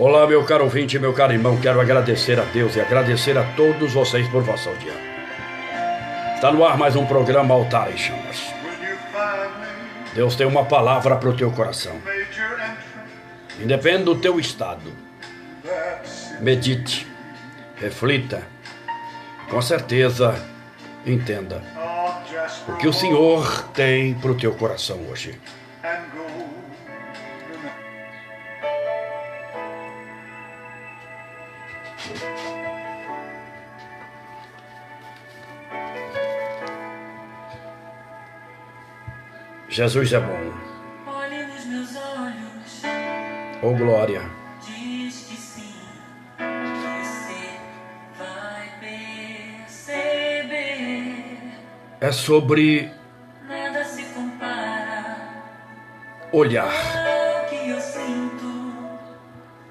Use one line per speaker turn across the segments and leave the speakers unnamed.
Olá, meu caro ouvinte, meu caro irmão, quero agradecer a Deus e agradecer a todos vocês por vossa audiência. Está no ar mais um programa Altar em Chamas. Deus tem uma palavra para o teu coração. Independe do teu estado. Medite, reflita, com certeza entenda o que o Senhor tem para o teu coração hoje. Jesus é bom.
Olhe nos meus olhos.
Oh, glória.
Diz que sim, você vai perceber.
É sobre
Nada se compara
olhar.
ao que eu sinto.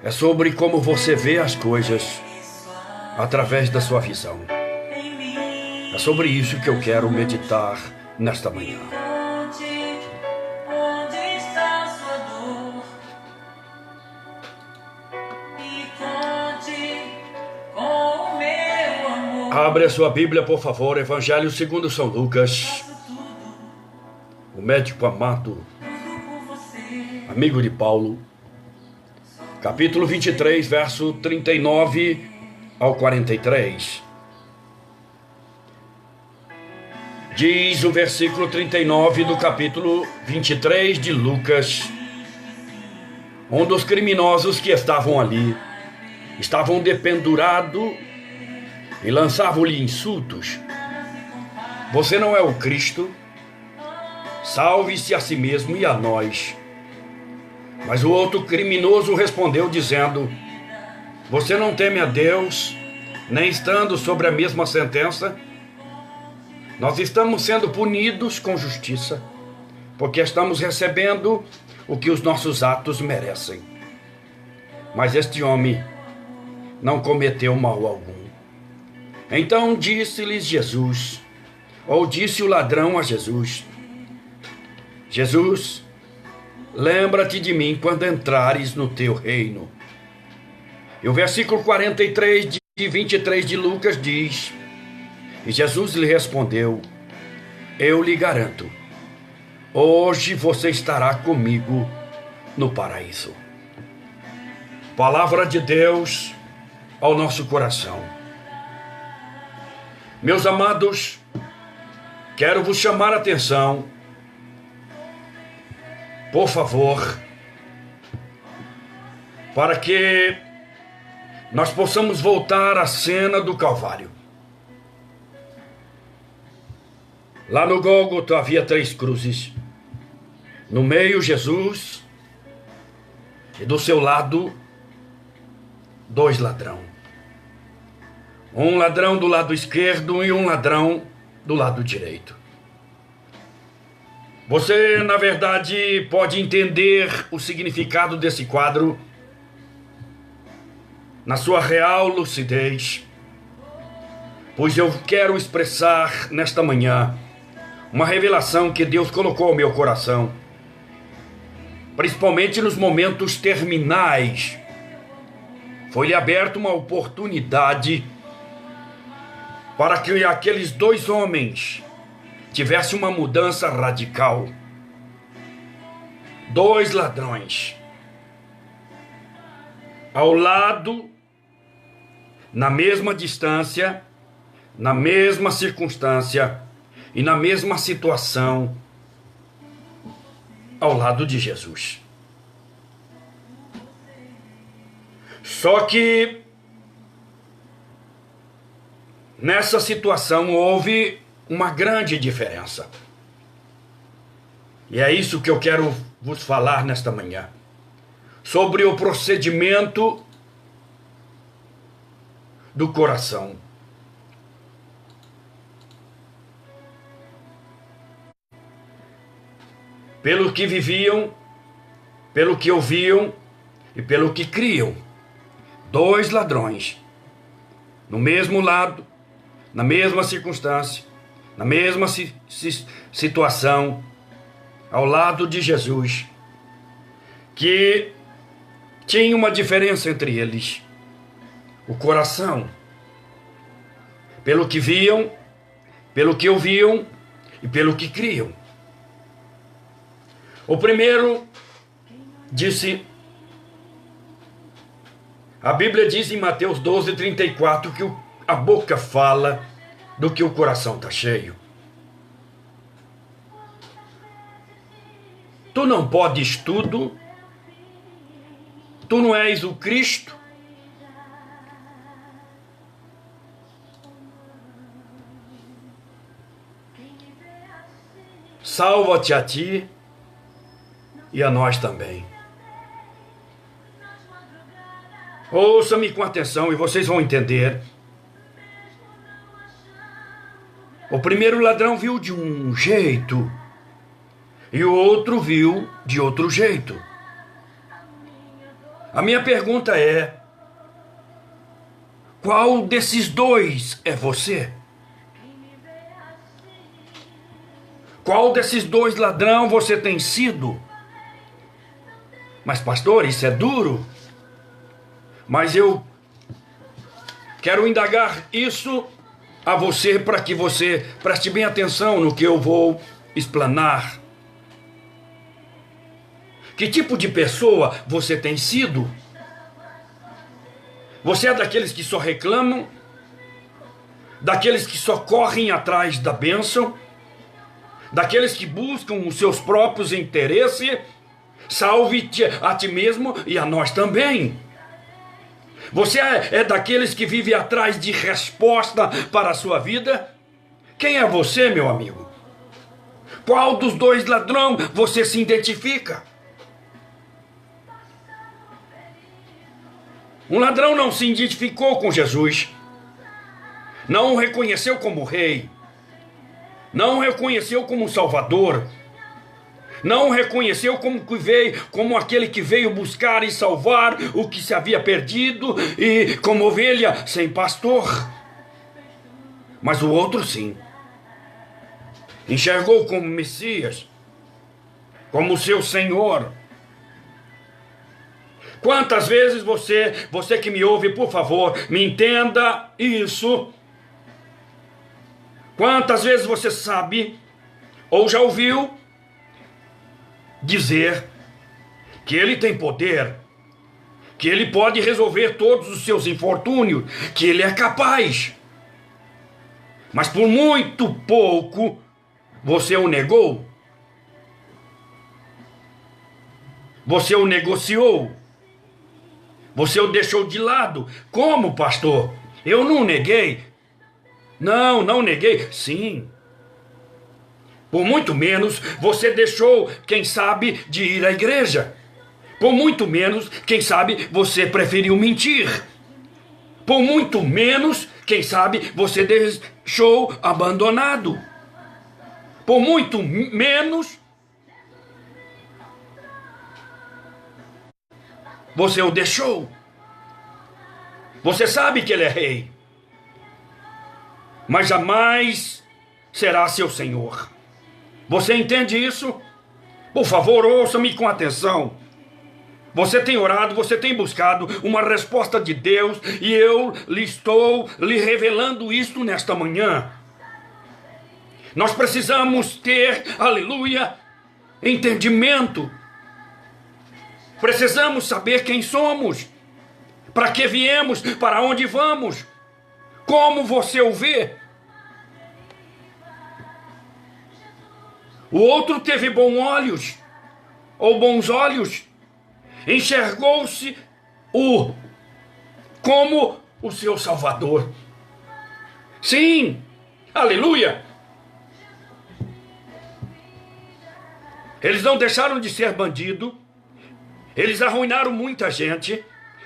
É sobre como você vê as coisas
Isso
através da sua visão.
em mim.
É sobre isso que eu quero meditar nesta manhã.
Conte onde está sua dor. E conte com o meu amor.
Abre a sua Bíblia, por favor, Evangelho segundo São Lucas,
Faço tudo
o médico amado,
por você.
amigo de Paulo, capítulo 23, verso 39 ao 43. Diz o versículo 39 do capítulo 23 de Lucas: um dos criminosos que estavam ali estavam dependurados e lançavam-lhe insultos. Você não é o Cristo? Salve-se a si mesmo e a nós. Mas o outro criminoso respondeu dizendo: você não teme a Deus, nem estando sobre a mesma sentença? Nós estamos sendo punidos com justiça, porque estamos recebendo o que os nossos atos merecem. Mas este homem não cometeu mal algum. Então disse-lhes Jesus, ou disse o ladrão a Jesus: Jesus, lembra-te de mim quando entrares no teu reino. E o versículo 43 e 23 de Lucas diz: e Jesus lhe respondeu: eu lhe garanto, hoje você estará comigo no paraíso. Palavra de Deus ao nosso coração. Meus amados, quero vos chamar a atenção, por favor, para que nós possamos voltar à cena do Calvário. Lá no Gólgota havia 3 cruzes. No meio, Jesus, e do seu lado, 2 ladrões. Um ladrão do lado esquerdo e um ladrão do lado direito. Você, na verdade, pode entender o significado desse quadro na sua real lucidez, pois eu quero expressar nesta manhã uma revelação que Deus colocou ao meu coração, principalmente nos momentos terminais. Foi-lhe aberta uma oportunidade para que aqueles 2 homens tivessem uma mudança radical. 2 ladrões ao lado, na mesma distância, na mesma circunstância e na mesma situação, ao lado de Jesus. Só que nessa situação houve uma grande diferença. E é isso que eu quero vos falar nesta manhã, sobre o procedimento do coração. Pelo que viviam, pelo que ouviam e pelo que criam. 2 ladrões, no mesmo lado, na mesma circunstância, na mesma situação, ao lado de Jesus, que tinha uma diferença entre eles: o coração. Pelo que viam, pelo que ouviam e pelo que criam. O primeiro disse, a Bíblia diz em Mateus 12:34 que a boca fala do que o coração está cheio. Tu não podes tudo, tu não és o Cristo. Salva-te a ti e a nós também. Ouça-me com atenção e vocês vão entender. O primeiro ladrão viu de um jeito e o outro viu de outro jeito. A minha pergunta é: qual desses dois é você? Qual desses dois ladrão você tem sido? Mas pastor, isso é duro. Mas eu quero indagar isso a você para que você preste bem atenção no que eu vou explanar. Que tipo de pessoa você tem sido? Você é daqueles que só reclamam? Daqueles que só correm atrás da bênção? Daqueles que buscam os seus próprios interesses? Salve-te a ti mesmo e a nós também. Você é daqueles que vive atrás de resposta para a sua vida? Quem é você, meu amigo? Qual dos dois ladrões você se identifica? Um ladrão não se identificou com Jesus, não o reconheceu como rei, não o reconheceu como Salvador, não o reconheceu como aquele que veio buscar e salvar o que se havia perdido e como ovelha sem pastor. Mas o outro sim, enxergou como Messias, como seu Senhor. Quantas vezes você que me ouve, por favor, me entenda isso. Quantas vezes você sabe ou já ouviu dizer que ele tem poder, que ele pode resolver todos os seus infortúnios, que ele é capaz. Mas por muito pouco você o negou. Você o negociou. Você o deixou de lado. Como, pastor? Eu não neguei. Não neguei. Sim. Por muito menos você deixou, quem sabe, de ir à igreja. Por muito menos, quem sabe, você preferiu mentir. Por muito menos, quem sabe, você deixou abandonado. Por muito menos, você o deixou. Você sabe que ele é rei, mas jamais será seu senhor. Você entende isso? Por favor, ouça-me com atenção. Você tem orado, você tem buscado uma resposta de Deus e eu estou lhe revelando isto nesta manhã. Nós precisamos ter, aleluia, entendimento. Precisamos saber quem somos, para que viemos, para onde vamos, como você o vê. O outro teve bons olhos, enxergou-se como o seu Salvador. Sim, aleluia. Eles não deixaram de ser bandido. Eles arruinaram muita gente,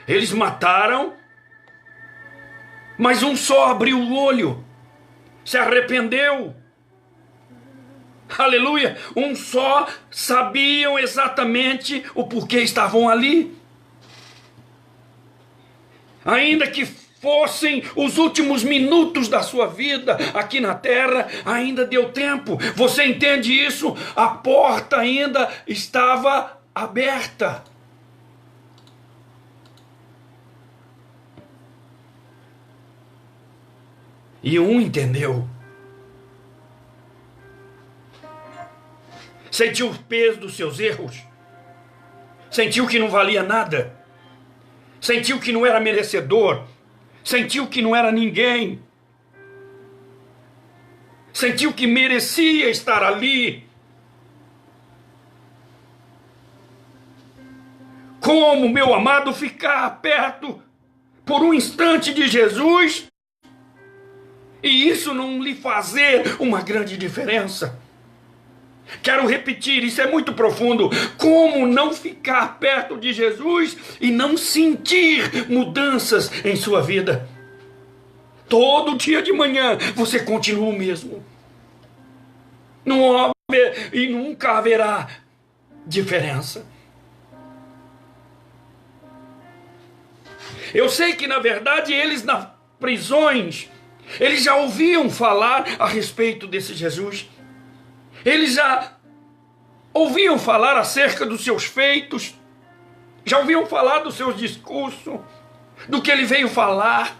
eles mataram, mas um só abriu o olho, se arrependeu. Aleluia! Um só sabiam exatamente o porquê estavam ali. Ainda que fossem os últimos minutos da sua vida aqui na terra, ainda deu tempo. Você entende isso? A porta ainda estava aberta. E um entendeu. Sentiu o peso dos seus erros. Sentiu que não valia nada. Sentiu que não era merecedor. Sentiu que não era ninguém. Sentiu que merecia estar ali. Como, meu amado, ficar perto por um instante de Jesus e isso não lhe fazer uma grande diferença? Quero repetir, isso é muito profundo. Como não ficar perto de Jesus e não sentir mudanças em sua vida? Todo dia de manhã você continua o mesmo. Não e nunca haverá diferença. Eu sei que, na verdade, eles nas prisões, eles já ouviam falar a respeito desse Jesus. Eles já ouviam falar acerca dos seus feitos, já ouviam falar dos seus discursos, do que ele veio falar.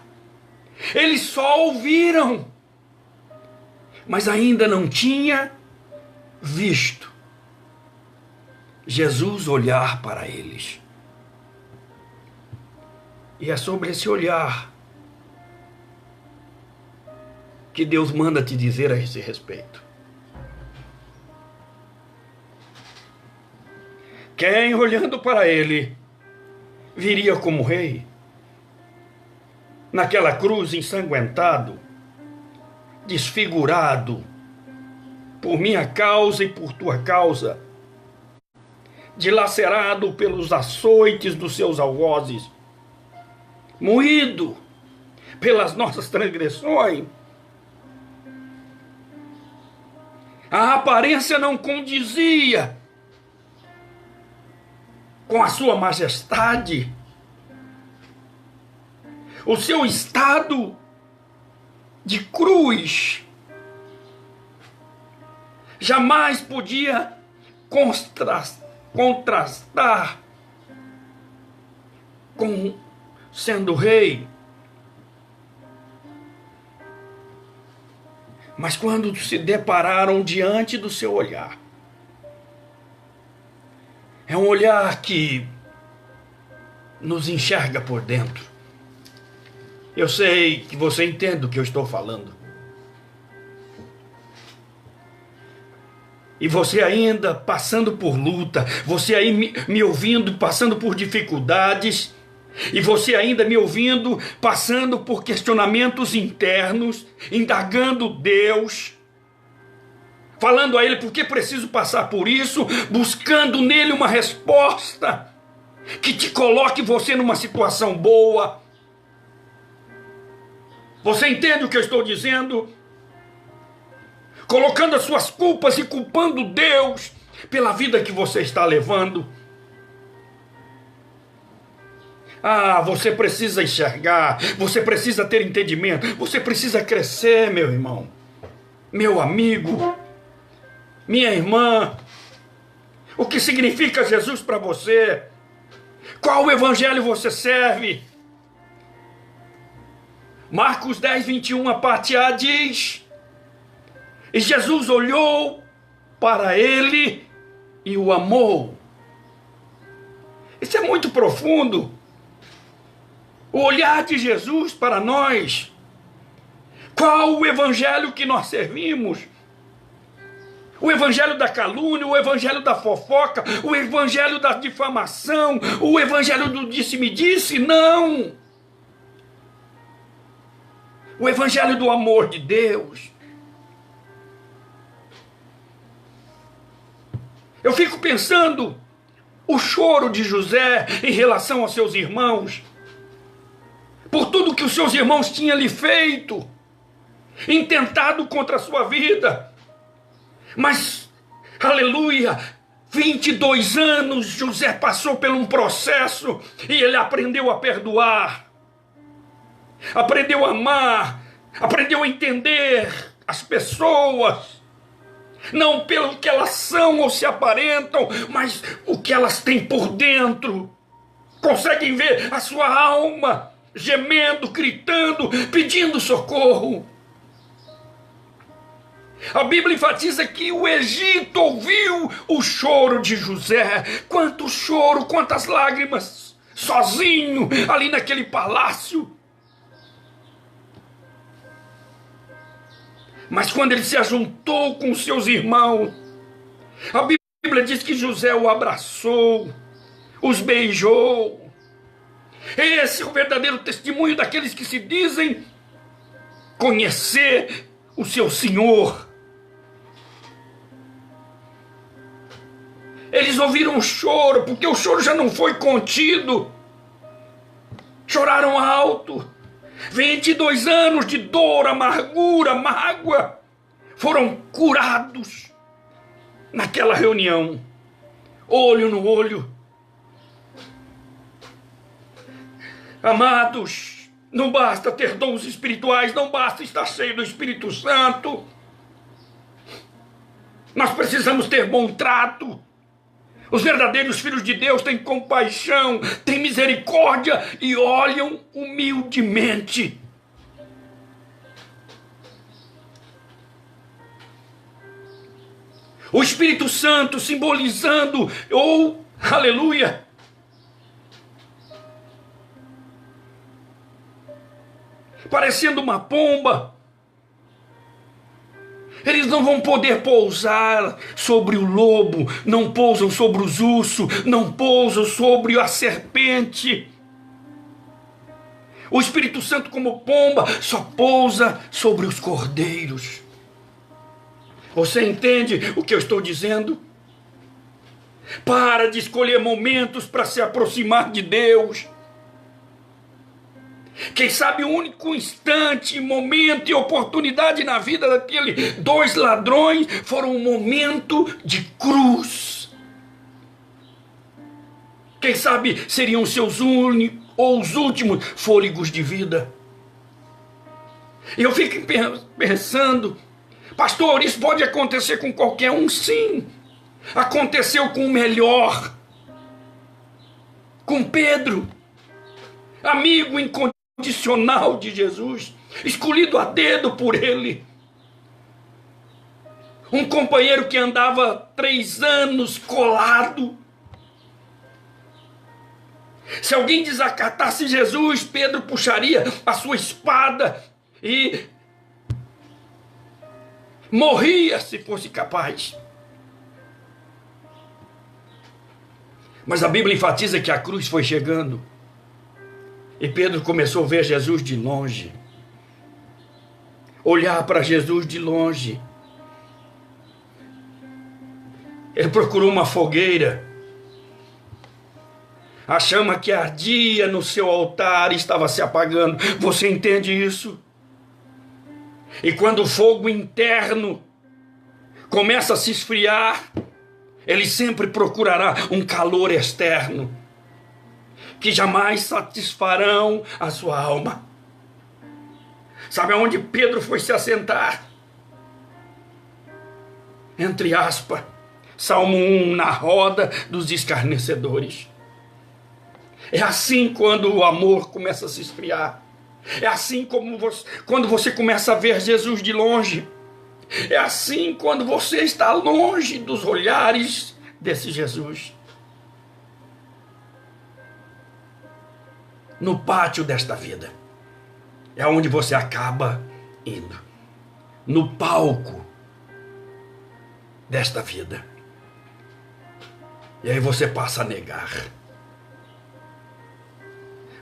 Eles só ouviram, mas ainda não tinha visto Jesus olhar para eles. E é sobre esse olhar que Deus manda te dizer a esse respeito. Quem, olhando para ele, viria como rei, naquela cruz ensanguentado, desfigurado, por minha causa e por tua causa, dilacerado pelos açoites dos seus algozes, moído pelas nossas transgressões. A aparência não condizia com a sua majestade. O seu estado de cruz jamais podia contrastar com sendo rei. Mas quando se depararam diante do seu olhar, é um olhar que nos enxerga por dentro. Eu sei que você entende o que eu estou falando. E você ainda passando por luta, você aí me ouvindo, passando por dificuldades, e você ainda me ouvindo, passando por questionamentos internos, indagando Deus, falando a Ele por que preciso passar por isso, buscando nele uma resposta que te coloque você numa situação boa. Você entende o que eu estou dizendo? Colocando as suas culpas e culpando Deus pela vida que você está levando. Ah, você precisa enxergar, você precisa ter entendimento, você precisa crescer, meu irmão, meu amigo, minha irmã. O que significa Jesus para você? Qual evangelho você serve? Marcos 10, 21, a parte A diz: e Jesus olhou para ele e o amou. Isso é muito profundo. O olhar de Jesus para nós. Qual o evangelho que nós servimos? O evangelho da calúnia, o evangelho da fofoca, o evangelho da difamação, o evangelho do disse-me-disse? Não! O evangelho do amor de Deus. Eu fico pensando o choro de José em relação aos seus irmãos, por tudo que os seus irmãos tinham lhe feito, intentado contra a sua vida. Mas, aleluia, 22 anos José passou por um processo e ele aprendeu a perdoar, aprendeu a amar, aprendeu a entender as pessoas, não pelo que elas são ou se aparentam, mas o que elas têm por dentro. Conseguem ver a sua alma gemendo, gritando, pedindo socorro. A Bíblia enfatiza que o Egito ouviu o choro de José. Quanto choro, quantas lágrimas, sozinho ali naquele palácio. Mas quando ele se ajuntou com seus irmãos, a Bíblia diz que José o abraçou, os beijou. Esse é o verdadeiro testemunho daqueles que se dizem conhecer o seu Senhor. Eles ouviram o choro, porque o choro já não foi contido. Choraram alto. 22 anos de dor, amargura, mágoa foram curados naquela reunião, olho no olho. Amados, não basta ter dons espirituais, não basta estar cheio do Espírito Santo. Nós precisamos ter bom trato. Os verdadeiros filhos de Deus têm compaixão, têm misericórdia e olham humildemente. O Espírito Santo simbolizando, aleluia, parecendo uma pomba. Eles não vão poder pousar sobre o lobo, não pousam sobre os ursos, não pousam sobre a serpente. O Espírito Santo, como pomba, só pousa sobre os cordeiros. Você entende o que eu estou dizendo? Para de escolher momentos para se aproximar de Deus. Quem sabe o único instante, momento e oportunidade na vida daqueles 2 ladrões foram um momento de cruz. Quem sabe seriam seus únicos ou os últimos fôlegos de vida. E eu fico pensando, pastor, isso pode acontecer com qualquer um? Sim. Aconteceu com o melhor, com Pedro, amigo incondicional de Jesus, escolhido a dedo por ele, um companheiro que andava 3 anos colado. Se alguém desacatasse Jesus, Pedro puxaria a sua espada e morria se fosse capaz. Mas a Bíblia enfatiza que a cruz foi chegando. E Pedro começou a ver Jesus de longe. Olhar para Jesus de longe. Ele procurou uma fogueira. A chama que ardia no seu altar estava se apagando. Você entende isso? E quando o fogo interno começa a se esfriar, ele sempre procurará um calor externo, que jamais satisfarão a sua alma. Sabe aonde Pedro foi se assentar? Entre aspas, Salmo 1, na roda dos escarnecedores. É assim quando o amor começa a se esfriar. É assim como quando você começa a ver Jesus de longe. É assim quando você está longe dos olhares desse Jesus. No pátio desta vida é onde você acaba indo. No palco desta vida. E aí você passa a negar.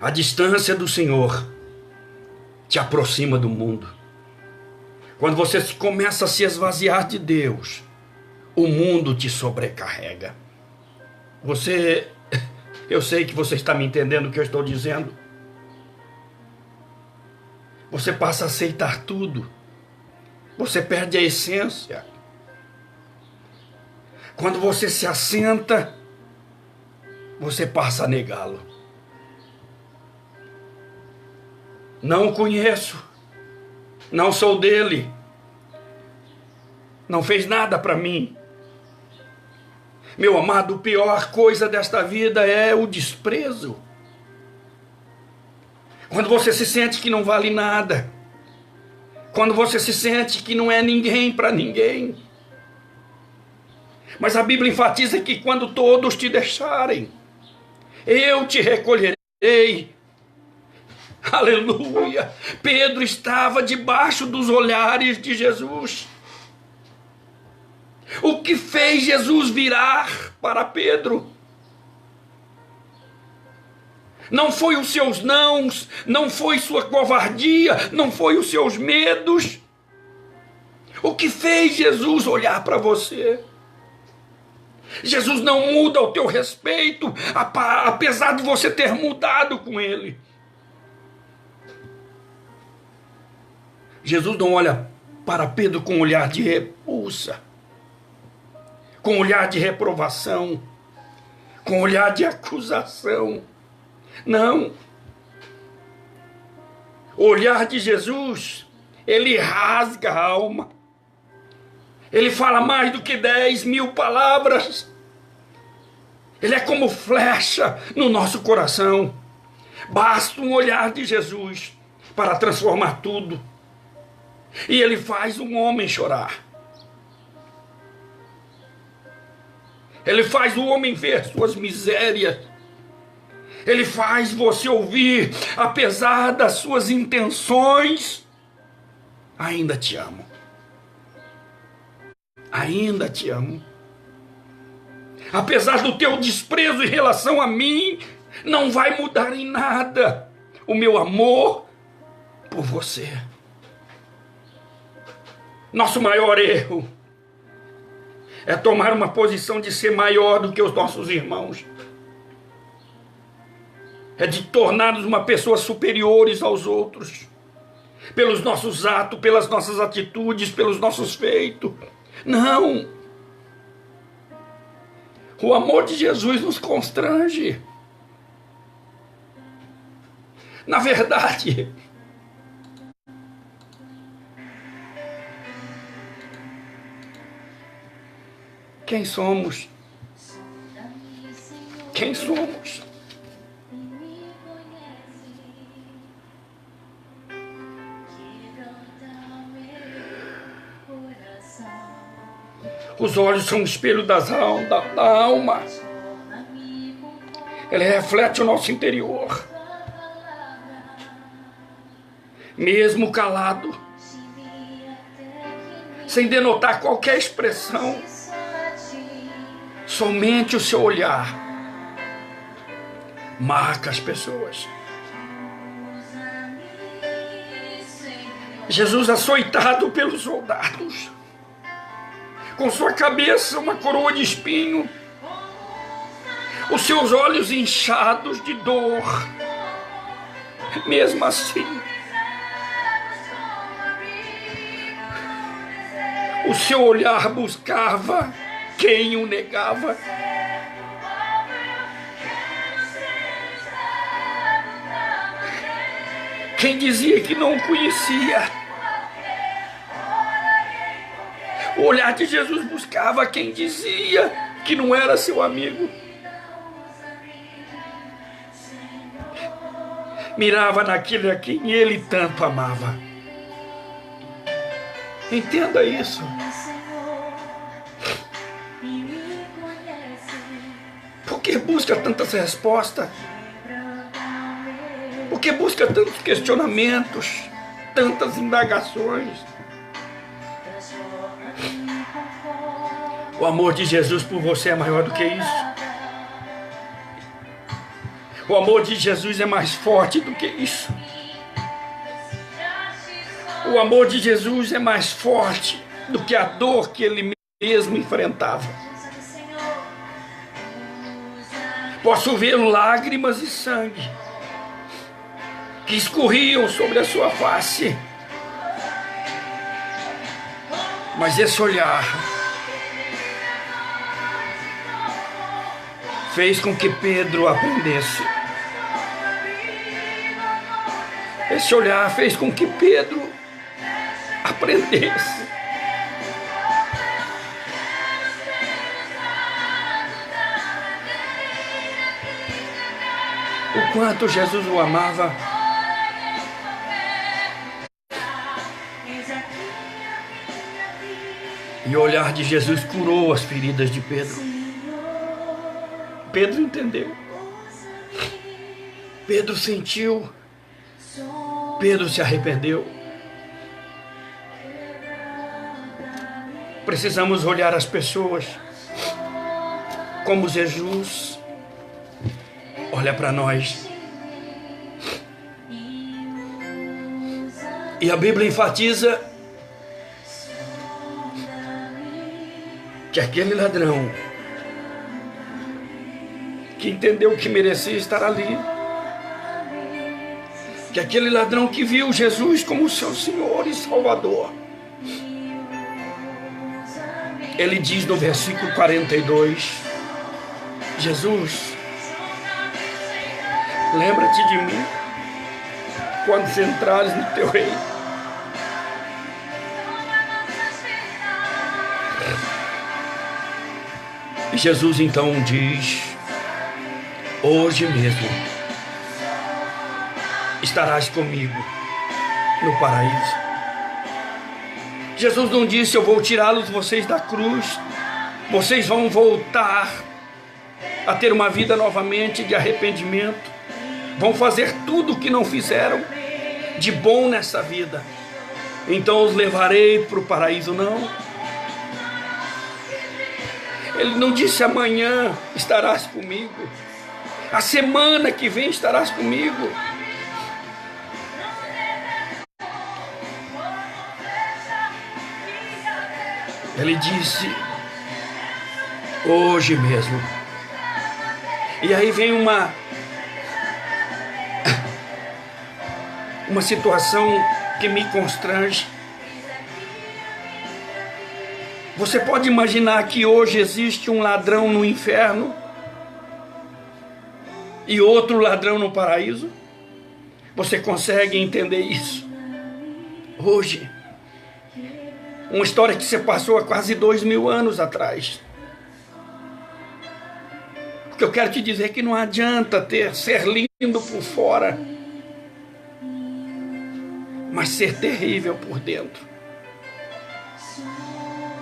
A distância do Senhor te aproxima do mundo. Quando você começa a se esvaziar de Deus, o mundo te sobrecarrega. Eu sei que você está me entendendo o que eu estou dizendo. Você passa a aceitar tudo. Você perde a essência. Quando você se assenta, você passa a negá-lo. Não o conheço. Não sou dele. Não fez nada para mim. Meu amado, a pior coisa desta vida é o desprezo. Quando você se sente que não vale nada. Quando você se sente que não é ninguém para ninguém. Mas a Bíblia enfatiza que quando todos te deixarem, eu te recolherei. Aleluia! Pedro estava debaixo dos olhares de Jesus. O que fez Jesus virar para Pedro? Não foi os seus nãos, não foi sua covardia, não foi os seus medos. O que fez Jesus olhar para você? Jesus não muda ao teu respeito, apesar de você ter mudado com ele. Jesus não olha para Pedro com um olhar de repulsa, com um olhar de reprovação, com um olhar de acusação. Não. O olhar de Jesus, ele rasga a alma. Ele fala mais do que 10.000 palavras. Ele é como flecha no nosso coração. Basta um olhar de Jesus para transformar tudo. E ele faz um homem chorar. Ele faz o homem ver suas misérias. Ele faz você ouvir, apesar das suas intenções, ainda te amo. Ainda te amo. Apesar do teu desprezo em relação a mim, não vai mudar em nada o meu amor por você. Nosso maior erro é tomar uma posição de ser maior do que os nossos irmãos. É de tornar-nos uma pessoa superiores aos outros. Pelos nossos atos, pelas nossas atitudes, pelos nossos feitos. Não. O amor de Jesus nos constrange. Na verdade, quem somos? Quem somos? Os olhos são um espelho da alma. Ele reflete o nosso interior. Mesmo calado, sem denotar qualquer expressão, somente o seu olhar marca as pessoas. Jesus açoitado pelos soldados, com sua cabeça uma coroa de espinho, os seus olhos inchados de dor. Mesmo assim, o seu olhar buscava quem o negava. Quem dizia que não o conhecia. O olhar de Jesus buscava quem dizia que não era seu amigo. Mirava naquele a quem ele tanto amava. Entenda isso. Por que busca tantas respostas? Por que busca tantos questionamentos, tantas indagações? O amor de Jesus por você é maior do que isso. O amor de Jesus é mais forte do que isso. O amor de Jesus é mais forte do que a dor que ele mesmo enfrentava. Posso ver lágrimas e sangue que escorriam sobre a sua face. Mas esse olhar fez com que Pedro aprendesse. Esse olhar fez com que Pedro aprendesse. O quanto Jesus o amava. E o olhar de Jesus curou as feridas de Pedro. Pedro entendeu. Pedro sentiu. Pedro se arrependeu. Precisamos olhar as pessoas como Jesus olha para nós. E a Bíblia enfatiza que aquele ladrão que entendeu que merecia estar ali, que aquele ladrão que viu Jesus como seu Senhor e Salvador, ele diz no versículo 42, Jesus, lembra-te de mim quando você entrares no teu reino. E Jesus então diz, hoje mesmo estarás comigo no paraíso. Jesus não disse, eu vou tirá-los vocês da cruz, vocês vão voltar a ter uma vida novamente de arrependimento, vão fazer tudo o que não fizeram de bom nessa vida, então os levarei para o paraíso. Não. Ele não disse amanhã estarás comigo, a semana que vem estarás comigo. Ele disse, hoje mesmo. E aí vem uma situação que me constrange. Você pode imaginar que hoje existe um ladrão no inferno e outro ladrão no paraíso? Você consegue entender isso? Hoje, uma história que se passou há quase 2000 anos atrás. O que eu quero te dizer é que não adianta ser lindo por fora, mas ser terrível por dentro.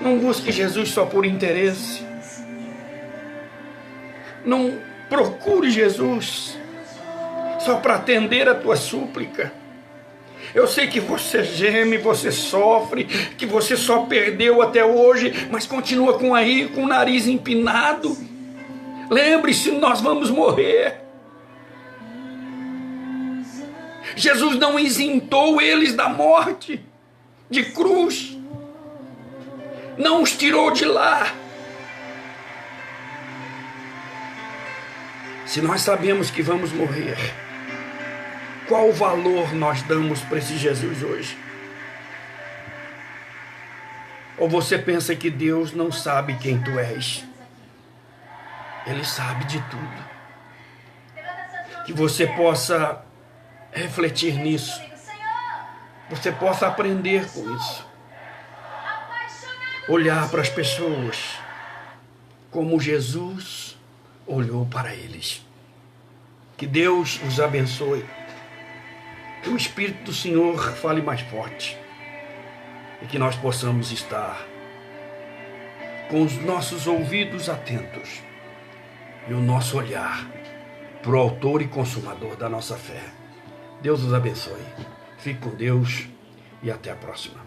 Não busque Jesus só por interesse. Não procure Jesus só para atender a tua súplica. Eu sei que você geme, você sofre, que você só perdeu até hoje, mas continua com o nariz empinado. Lembre-se, nós vamos morrer. Jesus não isentou eles da morte de cruz. Não os tirou de lá. Se nós sabemos que vamos morrer, qual valor nós damos para esse Jesus hoje? Ou você pensa que Deus não sabe quem tu és? Ele sabe de tudo. Que você possa refletir nisso. Você possa aprender com isso. Olhar para as pessoas como Jesus olhou para eles. Que Deus os abençoe. Que o Espírito do Senhor fale mais forte. E que nós possamos estar com os nossos ouvidos atentos e o nosso olhar para o autor e consumador da nossa fé. Deus os abençoe. Fique com Deus e até a próxima.